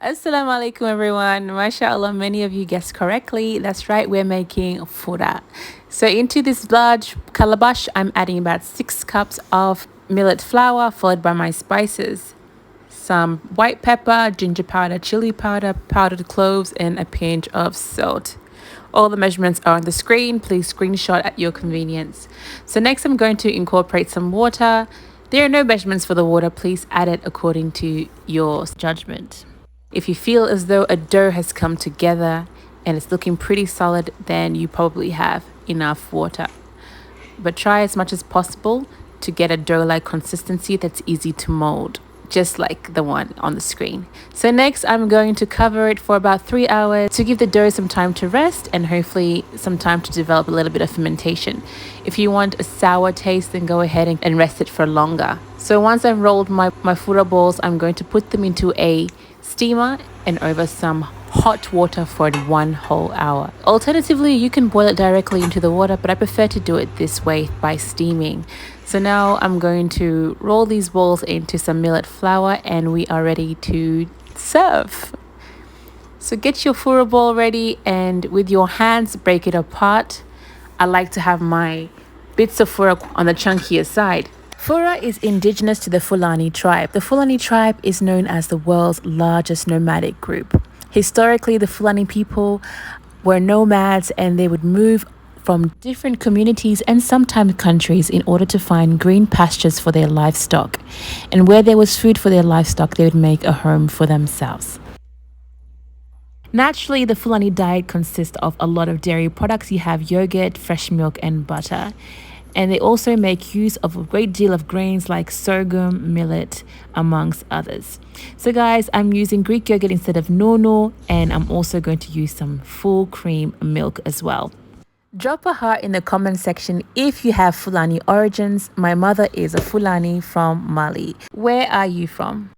Assalamu alaikum everyone. MashaAllah, many of you guessed correctly. That's right, we're making fura. So into this large calabash, I'm adding about 6 cups of millet flour followed by my spices. Some white pepper, ginger powder, chili powder, powdered cloves, and a pinch of salt. All the measurements are on the screen. Please screenshot at your convenience. So next I'm going to incorporate some water. There are no measurements for the water. Please add it according to your judgment. If you feel as though a dough has come together and it's looking pretty solid, then you probably have enough water. But try as much as possible to get a dough-like consistency that's easy to mold, just like the one on the screen. So next I'm going to cover it for about 3 hours to give the dough some time to rest and hopefully some time to develop a little bit of fermentation. If you want a sour taste, then go ahead and rest it for longer. So once I've rolled my fura balls, I'm going to put them into a steamer and over some hot water for 1 whole hour. Alternatively, you can boil it directly into the water, but I prefer to do it this way by steaming. So now I'm going to roll these balls into some millet flour and we are ready to serve. So get your fura ball ready and with your hands break it apart. I like to have my bits of fura on the chunkier side. Fura is indigenous to the Fulani tribe. The Fulani tribe is known as the world's largest nomadic group. Historically, the Fulani people were nomads and they would move from different communities and sometimes countries in order to find green pastures for their livestock. And where there was food for their livestock, they would make a home for themselves. Naturally, the Fulani diet consists of a lot of dairy products. You have yogurt, fresh milk, and butter. And they also make use of a great deal of grains like sorghum, millet, amongst others. So guys, I'm using Greek yogurt instead of Nono, and I'm also going to use some full cream milk as well. Drop a heart in the comment section if you have Fulani origins. My mother is a Fulani from Mali. Where are you from?